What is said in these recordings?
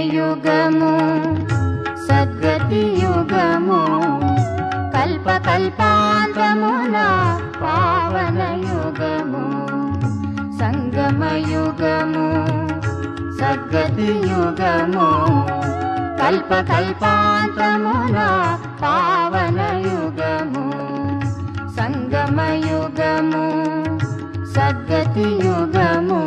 యుగము సద్గతి యుగము కల్పకల్పాంతమున పావన యుగము సంగమ యుగము సద్గతి యుగము కల్పకల్పాంతమున పావన యుగము సంగమ యుగము సద్గతి యుగము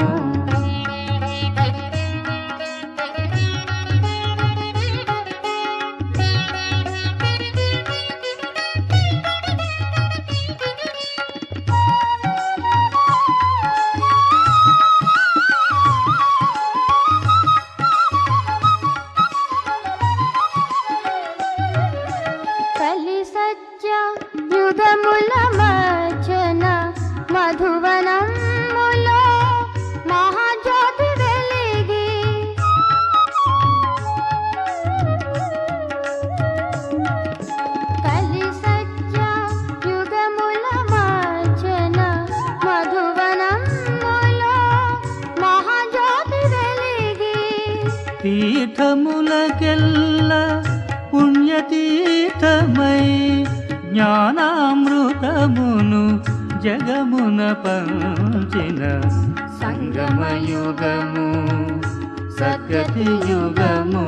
యుగముల మధ్యన మధువనములో మహాజ్యోతి వెలిగి కలి సత్య యుగముల మధ్యన మధువనములో మహాజ్యోతి వెలిగి తీర్థములకెల్ల పుణ్యతీర్థమై జ్ఞానామృతమును జగమున పంచిన సంగమ యుగము సద్గతి యుగము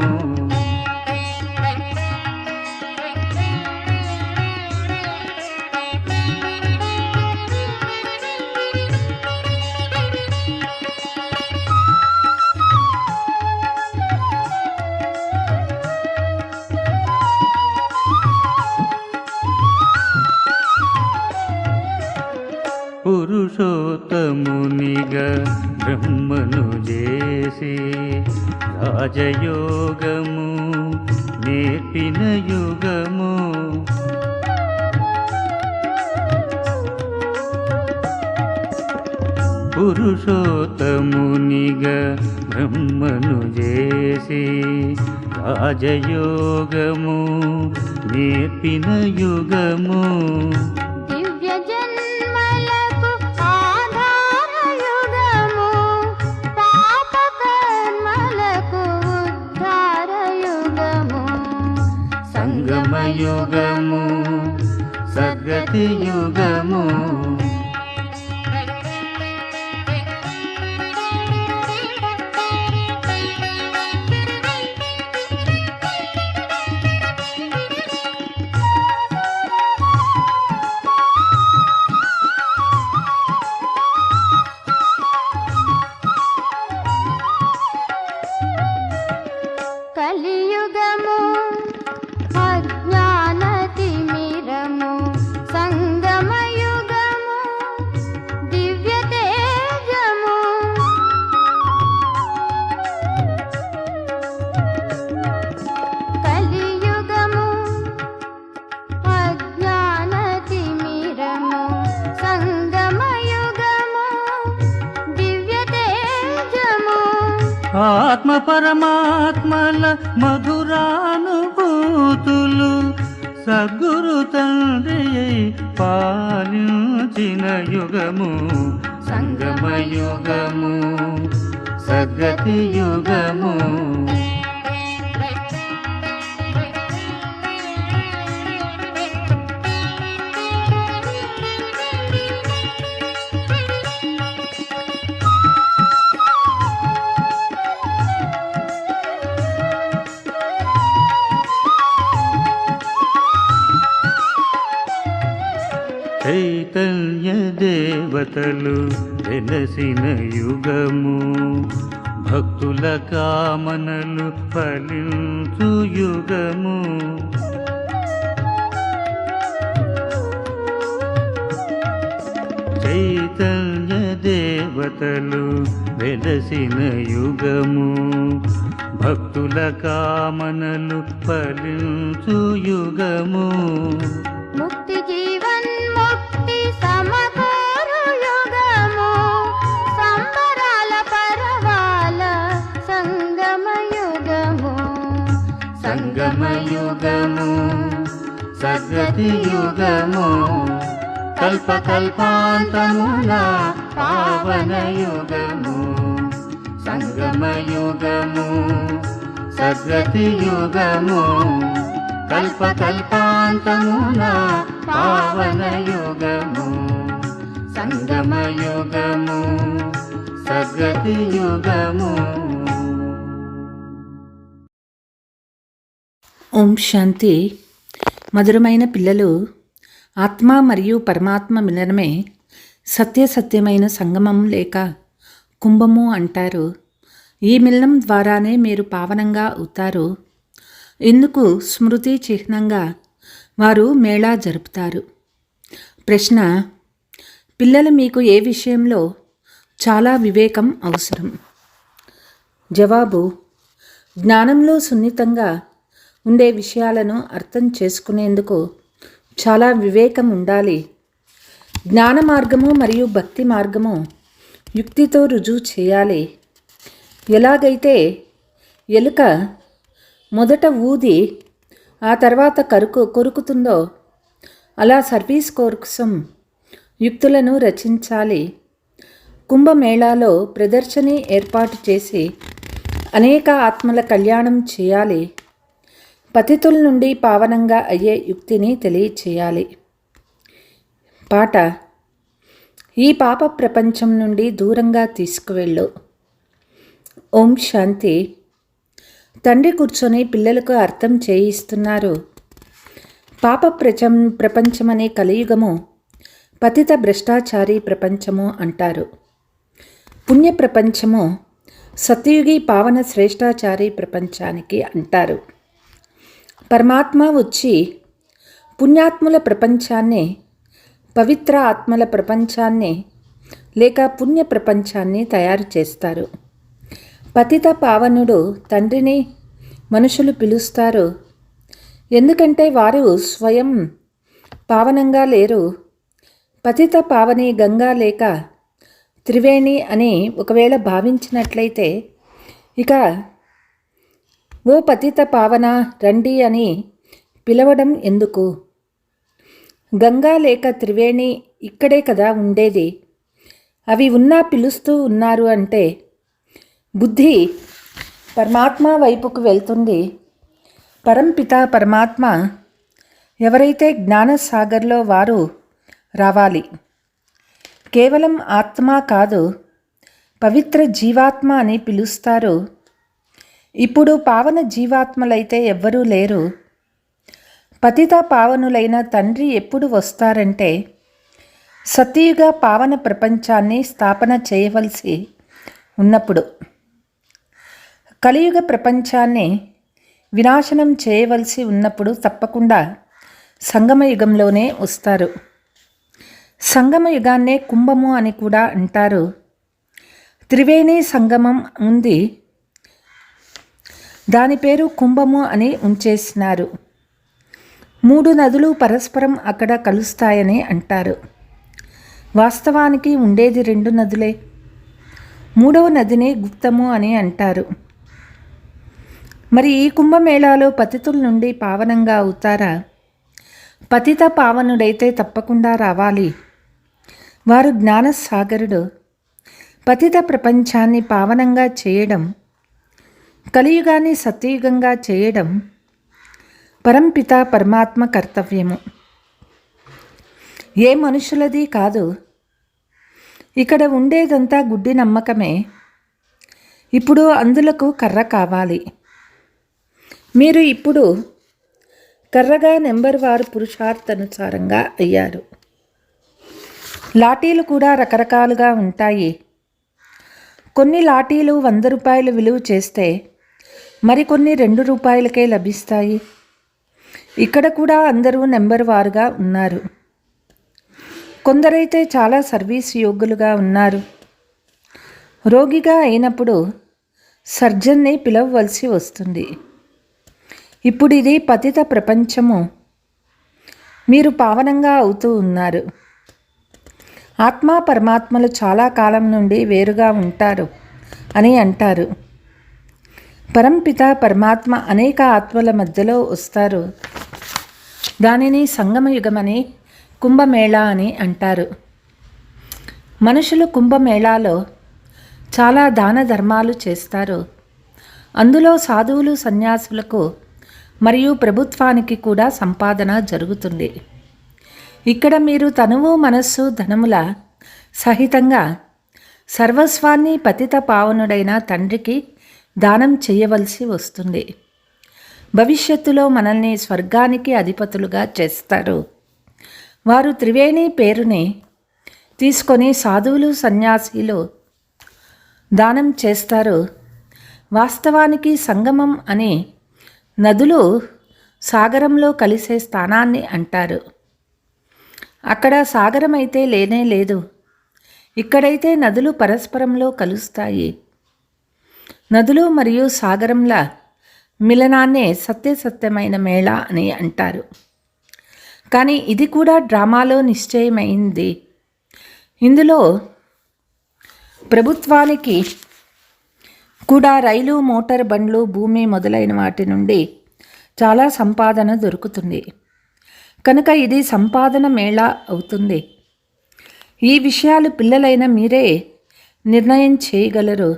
పురుషోత్తమునిగా బ్రహ్మను చేసి రాజయోగము నేర్పిన యుగము పురుషోత్తమునిగా బ్రహ్మను చేసి రాజయోగము నేర్పిన యుగము సంగమ యుగము సద్గతి యుగము కలియుగము అజ్ఞానతిమిరము సంగమయుగము దివ్య తేజము కలియుగము అజ్ఞానతిమిరము సంగమయుగము దివ్య తేజము ఆత్మ పరమాత్మల మధురానుభూతులు సద్గురు తండ్రి పాలించిన యుగము సంగమ యుగము సద్గతి యుగము చైతన్య దేవతలు వెలసిన యుగము భక్తుల కామనలు ఫలించు యుగము చైతన్య దేవతలు వెలసిన యుగము భక్తుల కామనలు ఫలించు యుగము ముక్తి జీవన్ ముక్తి సమకూరు యుగము సంబరాల పరవాల సంగమ యుగము సంగమ యుగము సద్గతి యుగము కల్పకల్పాంతమున పావన యుగము సంగమ యుగము సద్గతి యుగము కల్పకల్పాంతమున పావన యుగము సంగమ యుగము సద్గతి యుగము. ఓం శాంతి. మధురమైన పిల్లలు, ఆత్మ మరియు పరమాత్మ మిలనమే సత్యమైన సంగమం లేక కుంభము అంటారు. ఈ మిలనం ద్వారానే మీరు పావనంగా అవుతారు. ఇందుకు స్మృతి చిహ్నంగా వారు మేళా జరుపుతారు. ప్రశ్న: పిల్లలు, మీకు ఏ విషయంలో చాలా వివేకం అవసరం? జవాబు: జ్ఞానంలో సున్నితంగా ఉండే విషయాలను అర్థం చేసుకునేందుకు చాలా వివేకం ఉండాలి. జ్ఞాన మార్గము మరియు భక్తి మార్గము యుక్తితో రుజువు చేయాలి. ఎలాగైతే ఎలుక మొదట ఊది ఆ తర్వాత కొరుకుతుందో అలా సర్వీస్ కోసం యుక్తులను రచించాలి. కుంభమేళాలో ప్రదర్శని ఏర్పాటు చేసి అనేక ఆత్మల కళ్యాణం చేయాలి. పతితుల నుండి పావనంగా అయ్యే యుక్తిని తెలియచేయాలి. పాట: ఈ పాప ప్రపంచం నుండి దూరంగా తీసుకువెళ్ళు. ఓం శాంతి. తండ్రి కూర్చొని పిల్లలకు అర్థం చేయిస్తున్నారు. పాప ప్రపంచమనే కలియుగము పతిత భ్రష్టాచారి ప్రపంచము అంటారు. పుణ్య ప్రపంచము సత్యయుగి పావన శ్రేష్టాచారి ప్రపంచానికి అంటారు. పరమాత్మ వచ్చి పుణ్యాత్ముల ప్రపంచాన్ని, పవిత్ర ఆత్మల ప్రపంచాన్ని లేక పుణ్య ప్రపంచాన్ని తయారు చేస్తారు. పతిత పావనుడు తండ్రిని మనుషులు పిలుస్తారు. ఎందుకంటే వారు స్వయం పావనంగా లేరు. పతిత పావని గంగా లేక త్రివేణి అని ఒకవేళ భావించినట్లయితే ఇక ఓ పతిత పావన రండి అని పిలవడం ఎందుకు? గంగా లేక త్రివేణి ఇక్కడే కదా ఉండేది. అవి ఉన్నా పిలుస్తూ ఉన్నారు అంటే బుద్ధి పరమాత్మ వైపుకు వెళ్తుంది. పరంపిత పరమాత్మ ఎవరైతే జ్ఞానసాగర్లో వారు రావాలి. కేవలం ఆత్మ కాదు, పవిత్ర జీవాత్మ అని పిలుస్తారు. ఇప్పుడు పావన జీవాత్మలైతే ఎవ్వరూ లేరు. పతిత పావనులైన తండ్రి ఎప్పుడు వస్తారంటే సత్యయుగ పావన ప్రపంచాన్ని స్థాపన చేయవలసి ఉన్నప్పుడు. కలియుగ ప్రపంచాన్ని వినాశనం చేయవలసి ఉన్నప్పుడు తప్పకుండా సంగమయుగంలోనే వస్తారు. సంగమయుగాన్నే కుంభము అని కూడా అంటారు. త్రివేణి సంగమం ఉంది, దాని పేరు కుంభము అని ఉంచేసినారు. 3 నదులు పరస్పరం అక్కడ కలుస్తాయని అంటారు. వాస్తవానికి ఉండేది 2 నదులే. 3వ నదిని గుప్తము అని అంటారు. మరి ఈ కుంభమేళాలో పతితుల నుండి పావనంగా అవుతారా? పతిత పావనుడైతే తప్పకుండా రావాలి. వారు జ్ఞానసాగరుడు. పతిత ప్రపంచాన్ని పావనంగా చేయడం, కలియుగాన్ని సత్యయుగంగా చేయడం పరంపిత పరమాత్మ కర్తవ్యము. ఏ మనుషులది కాదు. ఇక్కడ ఉండేదంతా గుడ్డి నమ్మకమే. ఇప్పుడు అందులకు కర్ర కావాలి. మీరు ఇప్పుడు కర్రగా నెంబర్ వారు పురుషార్థానుసారంగా అయ్యారు. లాఠీలు కూడా రకరకాలుగా ఉంటాయి. కొన్ని లాఠీలు 100 రూపాయలు విలువ చేస్తే మరికొన్ని 2 రూపాయలకే లభిస్తాయి. ఇక్కడ కూడా అందరూ నెంబర్ వారుగా ఉన్నారు. కొందరైతే చాలా సర్వీస్ యోగ్యులుగా ఉన్నారు. రోగిగా అయినప్పుడు సర్జన్ని పిలవవలసి వస్తుంది. ఇప్పుడు ఇది పతిత ప్రపంచము. మీరు పావనంగా అవుతూ ఉన్నారు. ఆత్మ పరమాత్మలు చాలా కాలం నుండి వేరుగా ఉంటారు అని అంటారు. పరంపిత పరమాత్మ అనేక ఆత్మల మధ్యలో వస్తారు. దానిని సంగమయుగమని కుంభమేళా అని అంటారు. మనుషులు కుంభమేళాలో చాలా దాన ధర్మాలు చేస్తారు. అందులో సాధువులు సన్యాసులకు మరియు ప్రభుత్వానికి కూడా సంపాదన జరుగుతుంది. ఇక్కడ మీరు తనువు మనస్సు ధనముల సహితంగా సర్వస్వాన్ని పతిత పావనుడైన తండ్రికి దానం చేయవలసి వస్తుంది. భవిష్యత్తులో మనల్ని స్వర్గానికి అధిపతులుగా చేస్తారు. వారు త్రివేణి పేరుని తీసుకొని సాధువులు సన్యాసీలు దానం చేస్తారు. వాస్తవానికి సంగమం అని నదులు సాగరంలో కలిసే స్థానాన్ని అంటారు. అక్కడ సాగరం అయితే లేనే లేదు. ఇక్కడైతే నదులు పరస్పరంలో కలుస్తాయి. నదులు మరియు సాగరంల మిలనాన్నే సత్యసత్యమైన మేళ అని అంటారు. కానీ ఇది కూడా డ్రామాలో నిశ్చయమైంది. ఇందులో ప్రభుత్వానికి కూడా రైలు, మోటార్ బండ్లు, భూమి మొదలైన వాటి నుండి చాలా సంపాదన దొరుకుతుంది. కనుక ఇది సంపాదన మేళా అవుతుంది. ఈ విషయాలు పిల్లలైన మీరే నిర్ణయం చేయగలరు.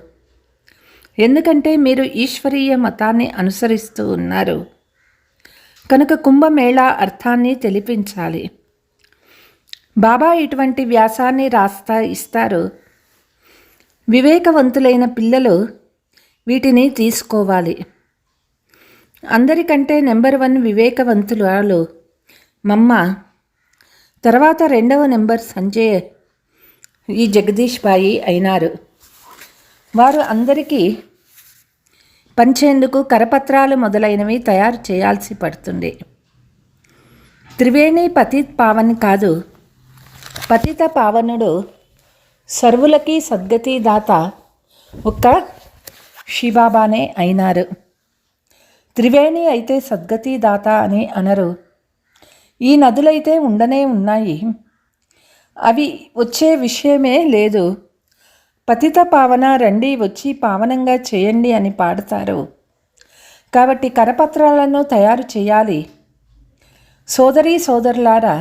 ఎందుకంటే మీరు ఈశ్వరీయ మతాన్ని అనుసరిస్తూ ఉన్నారు. కనుక కుంభమేళా అర్థాన్ని తెలిపించాలి. బాబా ఇటువంటి వ్యాసాన్ని ఇస్తారు. వివేకవంతులైన పిల్లలు వీటిని తీసుకోవాలి. అందరికంటే నెంబర్ 1 వివేకవంతులు మమ్మ, తర్వాత 2వ నెంబర్ సంజయ్ ఈ జగదీష్ బాయి అయినారు. వారు అందరికీ పంచేందుకు కరపత్రాలు మొదలైనవి తయారు చేయాల్సి పడుతుంది. త్రివేణి పతిత్ పావన్ కాదు, పతిత పావనుడు సర్వులకి సద్గతి దాత ఒక్క శివబాబానే అయినారు. త్రివేణి అయితే సద్గతి దాత అని అనరు. ఈ నదులైతే ఉండనే ఉన్నాయి. అవి వచ్చే విషయమే లేదు. పతిత పావన రండి వచ్చి పావనంగా చేయండి అని పాడతారు. కాబట్టి కరపత్రాలను తయారు చేయాలి. సోదరీ సోదరులారా,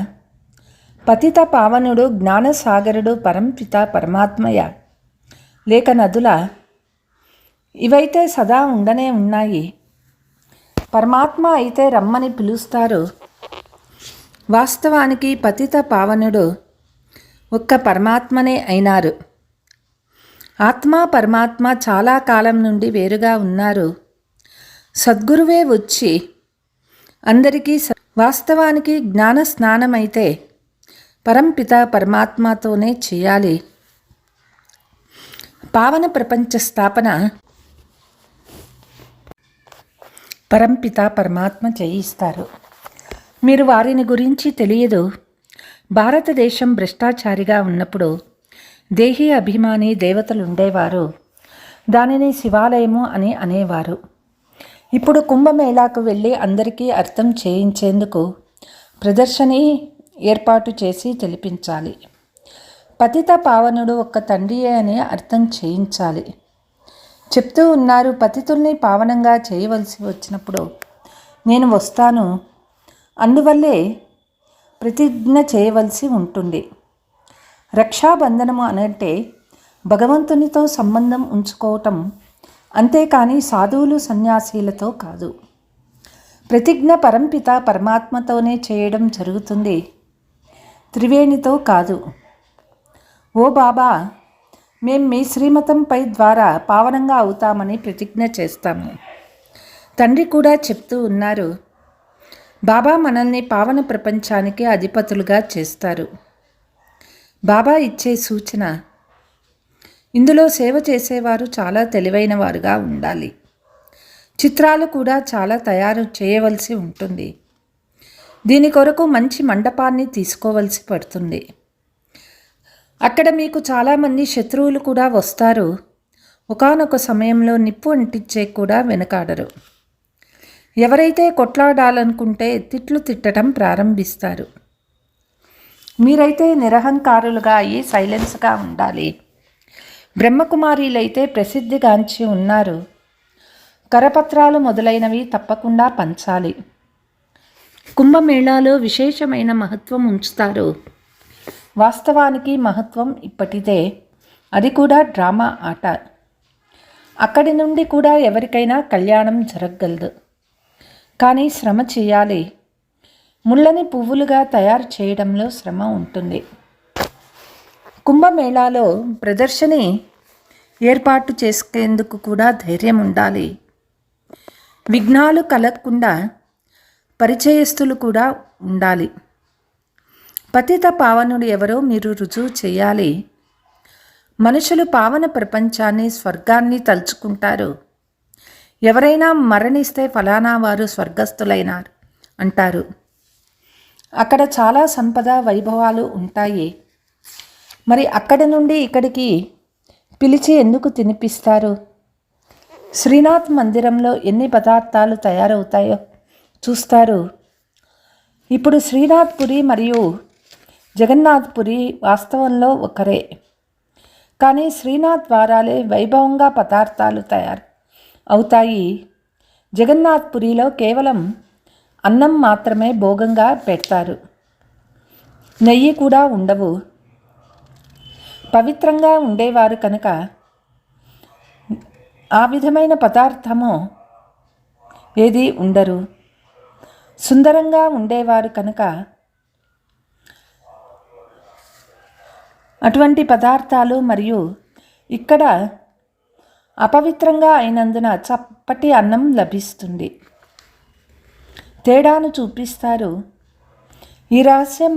పతిత పావనుడు జ్ఞానసాగరుడు పరంపిత పరమాత్మయ లేక నదుల ఇవైతే సదా ఉండనే ఉన్నాయి. పరమాత్మ అయితే రమ్మని పిలుస్తారు. వాస్తవానికి పతిత పావనుడు ఒక్క పరమాత్మనే అయినారు. ఆత్మ పరమాత్మ చాలా కాలం నుండి వేరుగా ఉన్నారు. సద్గురువే వచ్చి అందరికీ వాస్తవానికి జ్ఞాన స్నానమైతే పరంపిత పరమాత్మతోనే చేయాలి. పావన ప్రపంచ స్థాపన పరంపిత పరమాత్మ చేయిస్తారు. మీరు వారిని గురించి తెలియదు. భారతదేశం భ్రష్టాచారిగా ఉన్నప్పుడు దేహీ అభిమాని దేవతలు ఉండేవారు. దానిని శివాలయము అని అనేవారు. ఇప్పుడు కుంభమేళాకు వెళ్ళి అందరికీ అర్థం చేయించేందుకు ప్రదర్శని ఏర్పాటు చేసి తెలిపించాలి. పతిత పావనుడు ఒక్క తండ్రియే అని అర్థం చేయించాలి. చెప్తూ ఉన్నారు, పతితుల్ని పావనంగా చేయవలసి వచ్చినప్పుడు నేను వస్తాను. అందువల్లే ప్రతిజ్ఞ చేయవలసి ఉంటుంది. రక్షాబంధనము అనంటే భగవంతునితో సంబంధం ఉంచుకోవటం, అంతేకాని సాధువులు సన్యాసీలతో కాదు. ప్రతిజ్ఞ పరంపిత పరమాత్మతోనే చేయడం జరుగుతుంది, త్రివేణితో కాదు. ఓ బాబా, మేం మీ శ్రీమతంపై ద్వారా పావనంగా అవుతామని ప్రతిజ్ఞ చేస్తాము. తండ్రి కూడా చెప్తూ ఉన్నారు, బాబా మనల్ని పావన ప్రపంచానికి అధిపతులుగా చేస్తారు. బాబా ఇచ్చే సూచన, ఇందులో సేవ చేసేవారు చాలా తెలివైన వారుగా ఉండాలి. చిత్రాలు కూడా చాలా తయారు చేయవలసి ఉంటుంది. దీని కొరకు మంచి మండపాన్ని తీసుకోవలసి పడుతుంది. అక్కడ మీకు చాలామంది శత్రువులు కూడా వస్తారు. ఒకానొక సమయంలో నిప్పు అంటించే కూడా వెనకాడరు. ఎవరైతే కొట్లాడాలనుకుంటే తిట్లు తిట్టడం ప్రారంభిస్తారు. మీరైతే నిరహంకారులుగా అయ్యి సైలెన్స్గా ఉండాలి. బ్రహ్మకుమారీలైతే ప్రసిద్ధిగాంచి ఉన్నారు. కరపత్రాలు మొదలైనవి తప్పకుండా పంచాలి. కుంభమేళాలో విశేషమైన మహత్వం ఉంచుతారు. వాస్తవానికి మహత్వం ఇప్పటిదే, అది కూడా డ్రామా ఆట. అక్కడి నుండి కూడా ఎవరికైనా కళ్యాణం జరగగలదు. కానీ శ్రమ చేయాలి. ముళ్ళని పువ్వులుగా తయారు చేయడంలో శ్రమ ఉంటుంది. కుంభమేళాలో ప్రదర్శని ఏర్పాటు చేసుకేందుకు కూడా ధైర్యం ఉండాలి. విఘ్నాలు కలగకుండా పరిచయస్తులు కూడా ఉండాలి. పతిత పావనుడు ఎవరో మీరు రుజువు చేయాలి. మనుషులు పావన ప్రపంచాన్ని, స్వర్గాన్ని తలుచుకుంటారు. ఎవరైనా మరణిస్తే ఫలానా వారు స్వర్గస్థులైనారు అంటారు. అక్కడ చాలా సంపద వైభవాలు ఉంటాయి. మరి అక్కడి నుండి ఇక్కడికి పిలిచి ఎందుకు తినిపిస్తారు? శ్రీనాథ్ మందిరంలో ఎన్ని పదార్థాలు తయారవుతాయో చూస్తారు. ఇప్పుడు శ్రీనాథ్పురి మరియు జగన్నాథ్పురి వాస్తవంలో ఒకరే. కానీ శ్రీనాథ్ ద్వారాలే వైభవంగా పదార్థాలు తయారు అవుతాయి. జగన్నాథ్పురిలో కేవలం అన్నం మాత్రమే భోగంగా పెడతారు. నెయ్యి కూడా ఉండవు. పవిత్రంగా ఉండేవారు కనుక ఆ విధమైన పదార్థము ఏది ఉండరు. సుందరంగా ఉండేవారు కనుక అటువంటి పదార్థాలు, మరియు ఇక్కడ అపవిత్రంగా అయినందున చప్పటి అన్నం లభిస్తుంది. తేడాను చూపిస్తారు. ఈ రహస్యం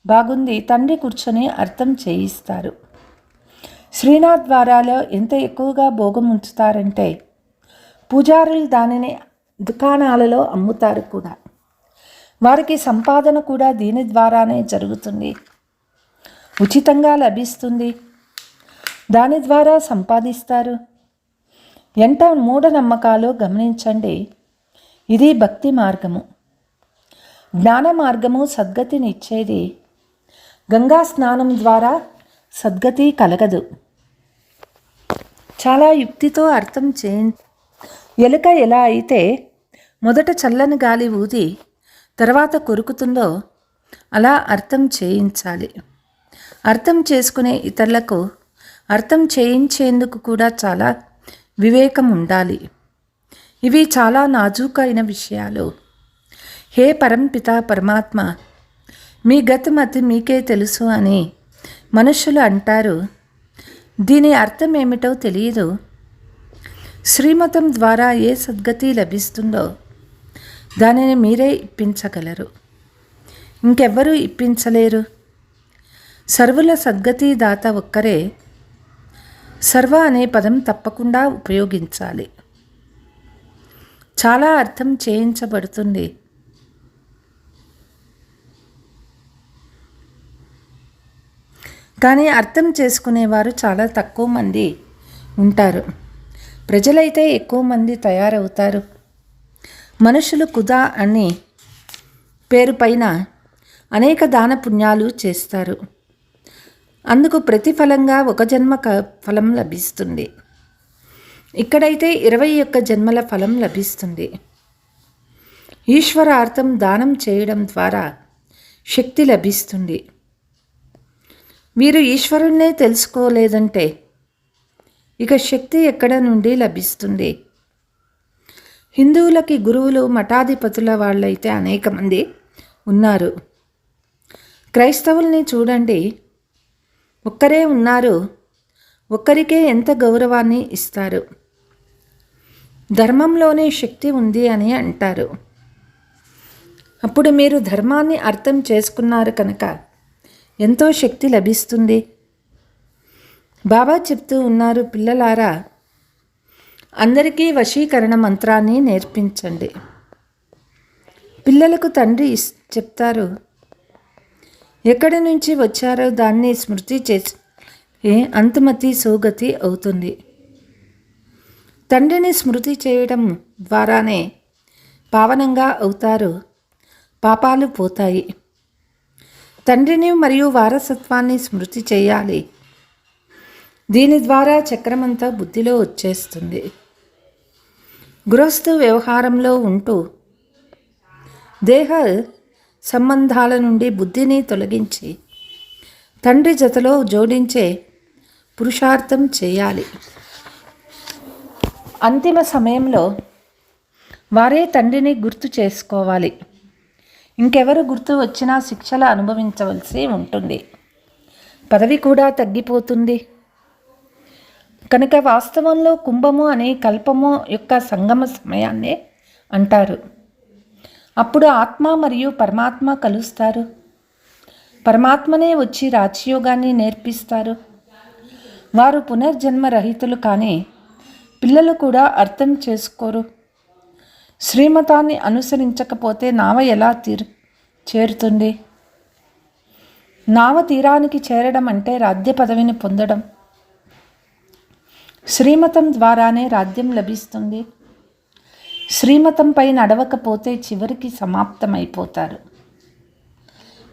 బాగుంది. తండ్రి కూర్చొని అర్థం చేయిస్తారు. శ్రీనాథ్ ద్వారాలో ఎంత ఎక్కువగా భోగం ఉంచుతారంటే పూజారులు దానిని దుకాణాలలో అమ్ముతారు కూడా. వారికి సంపాదన కూడా దీని ద్వారానే జరుగుతుంది. ఉచితంగా లభిస్తుంది. దాని ద్వారా సంపాదిస్తారు. ఎంత మూఢనమ్మకాలు గమనించండి. ఇది భక్తి మార్గము. జ్ఞాన మార్గము సద్గతినిచ్చేది. గంగా స్నానం ద్వారా సద్గతి కలగదు. చాలా యుక్తితో అర్థం ఎలుక ఎలా అయితే మొదట చల్లని గాలి ఊది తర్వాత కొరుకుతుందో అలా అర్థం చేయించాలి. అర్థం చేసుకునే ఇతరులకు అర్థం చేయించేందుకు కూడా చాలా వివేకం ఉండాలి. ఇవి చాలా నాజూకైన విషయాలు. హే పరంపిత పరమాత్మ, మీ గతిమతి మీకే తెలుసు అని మనుషులు అంటారు. దీని అర్థం ఏమిటో తెలియదు. శ్రీమతం ద్వారా ఏ సద్గతి లభిస్తుందో దానిని మీరే ఇప్పించగలరు. ఇంకెవ్వరూ ఇప్పించలేరు. సర్వుల సద్గతి దాత ఒక్కరే. సర్వ అనే పదం తప్పకుండా ఉపయోగించాలి. చాలా అర్థం చేయించబడుతుంది. కానీ అర్థం చేసుకునేవారు చాలా తక్కువ మంది ఉంటారు. ప్రజలైతే ఎక్కువ మంది తయారవుతారు. మనుషులు కుదా అని పేరు పైన అనేక దాన పుణ్యాలు చేస్తారు. అందుకు ప్రతిఫలంగా ఒక జన్మ ఫలం లభిస్తుంది. ఇక్కడైతే 21 జన్మల ఫలం లభిస్తుంది. ఈశ్వరార్థం దానం చేయడం ద్వారా శక్తి లభిస్తుంది. వీరు ఈశ్వరుణ్ణే తెలుసుకోలేదంటే ఇక శక్తి ఎక్కడ నుండి లభిస్తుంది? హిందువులకి గురువులు మఠాధిపతుల వాళ్ళైతే అనేక మంది ఉన్నారు. క్రైస్తవుల్ని చూడండి, ఒక్కరే ఉన్నారు. ఒక్కరికే ఎంత గౌరవాన్ని ఇస్తారు. ధర్మంలోనే శక్తి ఉంది అని అంటారు. అప్పుడు మీరు ధర్మాన్ని అర్థం చేసుకున్నారు కనుక ఎంతో శక్తి లభిస్తుంది. బాబా చెప్తూ ఉన్నారు, పిల్లలారా, అందరికీ వశీకరణ మంత్రాన్ని నేర్పించండి. పిల్లలకు తండ్రి చెప్తారు, ఎక్కడి నుంచి వచ్చారో దాన్ని స్మృతి చేసి అంతిమతి సోగతి అవుతుంది. తండ్రిని స్మృతి చేయడం ద్వారానే పావనంగా అవుతారు. పాపాలు పోతాయి. తండ్రిని మరియు వారసత్వాన్ని స్మృతి చేయాలి. దీని ద్వారా చక్రమంతా బుద్ధిలో వచ్చేస్తుంది. గృహస్థు వ్యవహారంలో ఉంటూ దేహ సంబంధాల నుండి బుద్ధిని తొలగించి తండ్రి జతలో జోడించే పురుషార్థం చేయాలి. అంతిమ సమయంలో వారే తండ్రిని గుర్తు చేసుకోవాలి. ఇంకెవరు గుర్తు వచ్చినా శిక్షలు అనుభవించవలసి ఉంటుంది. పదవి కూడా తగ్గిపోతుంది. కనుక వాస్తవంలో కుంభము అనే కల్పము యొక్క సంగమ సమయాన్నే అంటారు. అప్పుడు ఆత్మ మరియు పరమాత్మ కలుస్తారు. పరమాత్మనే వచ్చి రాజయోగాన్ని నేర్పిస్తారు. వారు పునర్జన్మ రహితులు, కానీ పిల్లలు కూడా అర్థం చేసుకోరు. శ్రీమతాన్ని అనుసరించకపోతే నావ ఎలా చేరుతుంది? నావ తీరానికి చేరడం అంటే రాజ్య పదవిని పొందడం. శ్రీమతం ద్వారానే రాజ్యం లభిస్తుంది. శ్రీమతంపై నడవకపోతే చివరికి సమాప్తమైపోతారు.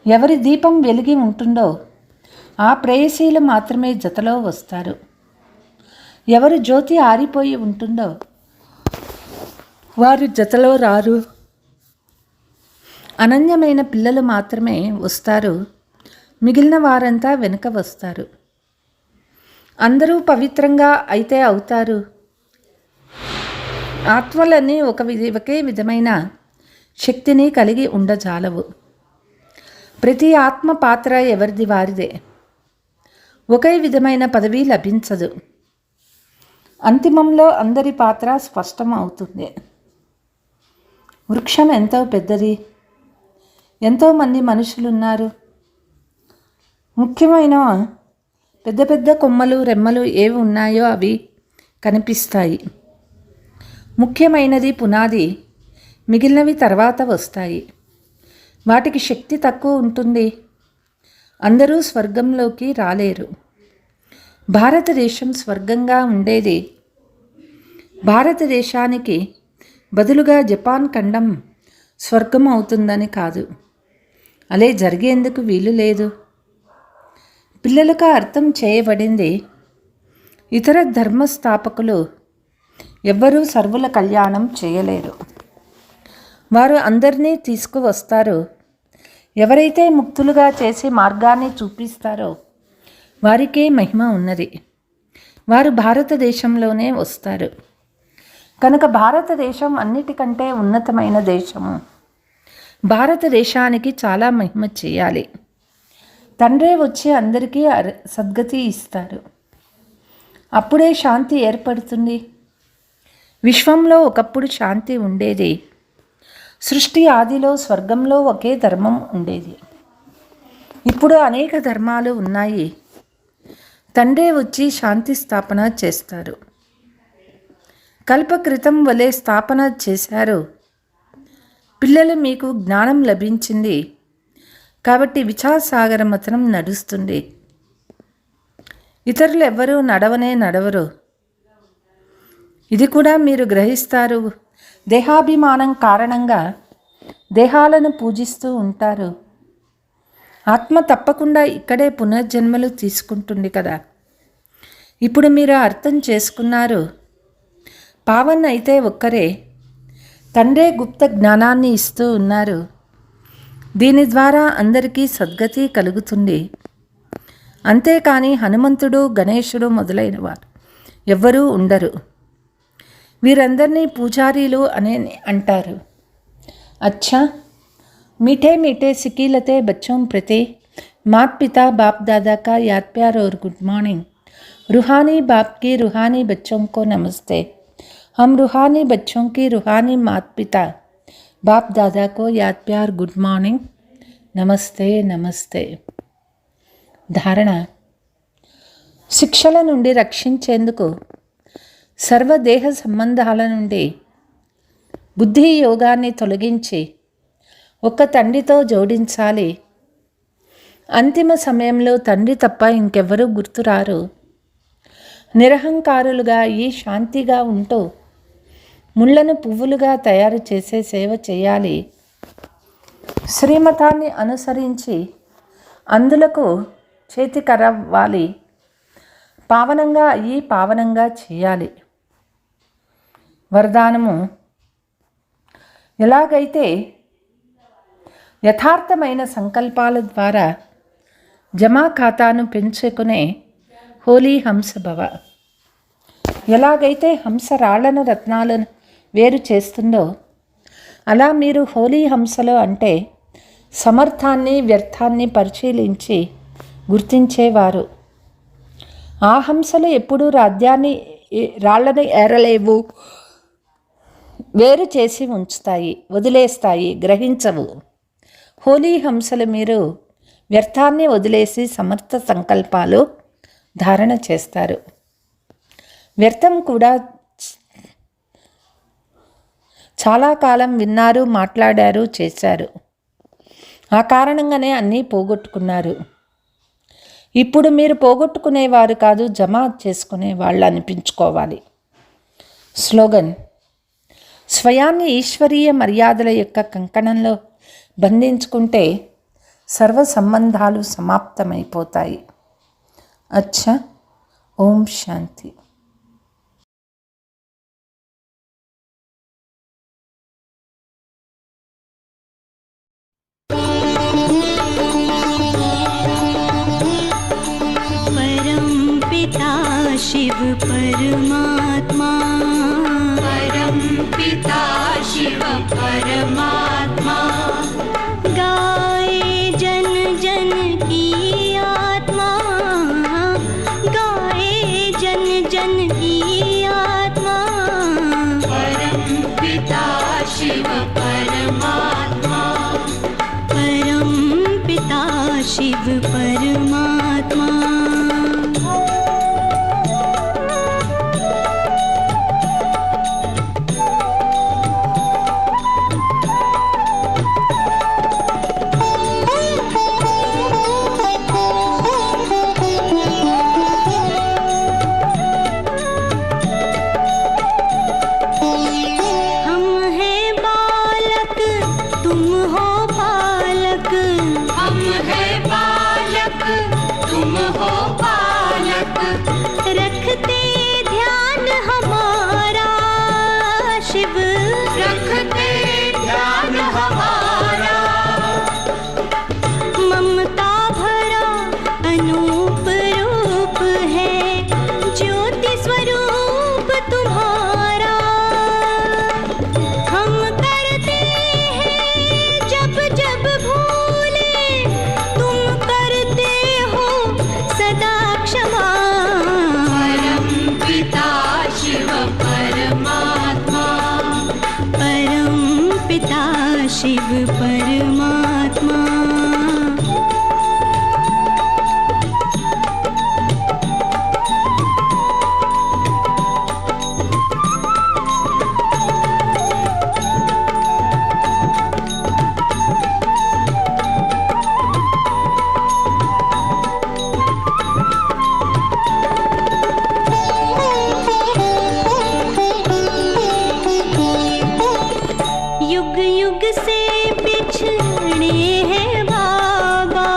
ఎవరి దీపం వెలిగి ఉంటుందో ఆ ప్రేయసీలు మాత్రమే జతలో వస్తారు. ఎవరు జ్యోతి ఆరిపోయి ఉంటుందో వారు జతలో రారు. అనన్యమైన పిల్లలు మాత్రమే వస్తారు. మిగిలిన వారంతా వెనుక వస్తారు. అందరూ పవిత్రంగా అయితే అవుతారు. ఆత్మలన్నీ ఒకే విధమైన శక్తిని కలిగి ఉండజాలవు. ప్రతి ఆత్మ పాత్ర ఎవరిది వారిదే. ఒకే విధమైన పదవి లభించదు. అంతిమంలో అందరి పాత్ర స్పష్టం అవుతుంది. వృక్షం ఎంతో పెద్దది. ఎంతోమంది మనుషులున్నారు. ముఖ్యమైన పెద్ద పెద్ద కొమ్మలు, రెమ్మలు ఏవి ఉన్నాయో అవి కనిపిస్తాయి. ముఖ్యమైనది పునాది, మిగిలినవి తర్వాత వస్తాయి. వాటికి శక్తి తక్కువ ఉంటుంది. అందరూ స్వర్గంలోకి రాలేరు. భారతదేశం స్వర్గంగా ఉండేది. భారతదేశానికి బదులుగా జపాన్ ఖండం స్వర్గం అవుతుందని కాదు. అలా జరిగేందుకు వీలు లేదు. పిల్లలకు అర్థం చేయబడింది. ఇతర ధర్మస్థాపకులు ఎవ్వరూ సర్వుల కళ్యాణం చేయలేరు. వారు అందరినీ తీసుకువస్తారు. ఎవరైతే ముక్తులుగా చేసే మార్గాన్ని చూపిస్తారో వారికే మహిమ ఉన్నది. వారు భారతదేశంలోనే వస్తారు. కనుక భారతదేశం అన్నిటికంటే ఉన్నతమైన దేశము. భారతదేశానికి చాలా మహిమ చేయాలి. తండ్రే వచ్చి అందరికీ సద్గతి ఇస్తారు. అప్పుడే శాంతి ఏర్పడుతుంది. విశ్వంలో ఒకప్పుడు శాంతి ఉండేది. సృష్టి ఆదిలో స్వర్గంలో ఒకే ధర్మం ఉండేది. ఇప్పుడు అనేక ధర్మాలు ఉన్నాయి. తండ్రే వచ్చి శాంతి స్థాపన చేస్తారు. కల్పకృతం వలె స్థాపన చేశారు. పిల్లలు మీకు జ్ఞానం లభించింది కాబట్టి విచారసాగర మథనం నడుస్తుంది. ఇతరులు ఎవ్వరూ నడవరు. ఇది కూడా మీరు గ్రహిస్తారు. దేహాభిమానం కారణంగా దేహాలను పూజిస్తూ ఉంటారు. ఆత్మ తప్పకుండా ఇక్కడే పునర్జన్మలు తీసుకుంటుంది కదా. ఇప్పుడు మీరు అర్థం చేసుకున్నారు. పావన్ అయితే ఒక్కరే. తండ్రే గుప్త జ్ఞానాన్ని ఇస్తూ ఉన్నారు. దీని ద్వారా అందరికీ సద్గతి కలుగుతుంది. అంతేకాని హనుమంతుడు, గణేశుడు మొదలైన వారు ఎవ్వరూ ఉండరు. వీరందరినీ పూజారీలు అనే అంటారు. అచ్చా, मीठे मीठे सिकीलते बच्चों प्रति मात पिता बाप दादा का याद प्यार और गुड मॉर्निंग. रूहानी बाप की रूहानी बच्चों को नमस्ते. हम रूहानी बच्चों की रूहानी मात पिता बाप दादा को याद प्यार गुड मॉर्निंग నమస్తే నమస్తే. ధారణ: శిక్షల నుండి రక్షించేందుకు సర్వదేహ సంబంధాల నుండి బుద్ధి యోగాన్ని తొలగించి ఒక్క తండ్రితో జోడించాలి. అంతిమ సమయంలో తండ్రి తప్ప ఇంకెవ్వరూ గుర్తురారు. నిరహంకారులుగా ఈ శాంతిగా ఉంటూ ముళ్ళను పువ్వులుగా తయారు చేసే సేవ చేయాలి. శ్రీమతాన్ని అనుసరించి అందులకు చేతికరవ్వాలి. పావనంగా అయ్యి పావనంగా చేయాలి. వరదానము: ఎలాగైతే యథార్థమైన సంకల్పాల ద్వారా జమా ఖాతాను పెంచుకునే హోలీ హంస భవ. ఎలాగైతే హంస రాళ్లను రత్నాలను వేరు చేస్తుందో అలా మీరు హోలీ హంసలు అంటే సమర్థాన్ని వ్యర్థాన్ని పరిశీలించి గుర్తించేవారు. ఆ హంసలు ఎప్పుడూ రాళ్లను ఏరలేవు, వేరు చేసి ఉంచుతాయి, వదిలేస్తాయి, గ్రహించవు. హోలీ హంసలు మీరు వ్యర్థాన్ని వదిలేసి సమర్థ సంకల్పాలు ధారణ చేస్తారు. వ్యర్థం కూడా చాలా కాలం విన్నారు, మాట్లాడారు, చేశారు. ఆ కారణంగానే అన్నీ పోగొట్టుకున్నారు. ఇప్పుడు మీరు పోగొట్టుకునేవారు కాదు, జమ చేసుకునే వాళ్ళు అనిపించుకోవాలి. స్లోగన్: స్వయాన్ని ఈశ్వరీయ మర్యాదల యొక్క కంకణంలో బంధించుకుంటే సర్వ సంబంధాలు సమాప్తమైపోతాయి. అచ్చా. ఓం శాంతి. शिव परमात्मा, परम पिता शिव परमात्मा, गाए जन जन की आत्मा, गाए जन जन की आत्मा, परम पिता शिव परमात्मा, परम पिता शिव परमात्मा। रखते ध्यान हमारा शिव, रखते ध्यान हमारा, ममता भरा अनूप रूप है ज्योति स्वरूप तुम्हारा। हम करते हैं जब जब भूले, तुम करते हो सदा क्षमा। शिव परमात्मा, परम पिता शिव परमात्मा। युग युग से बिछड़े हैं बाबा,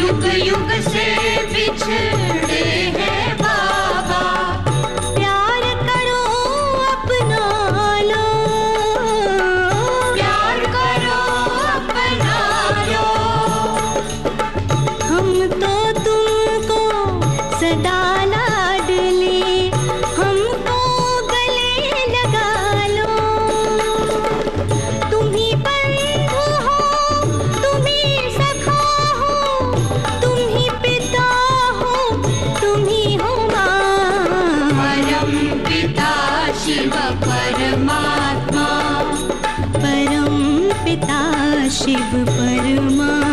युग युग से बिछड़े हैं बाबा, प्यार करो अपना लो, प्यार करो अपना लो। हम तो तुमको सदा लाडली, हमको गले लगा लो। तुम्ही बंधु हो, तुम्ही सखा हो, तुम्ही पिता हो, तुम्ही हो माँ। परम पिता शिव परमात्मा, परम पिता शिव परमात्मा।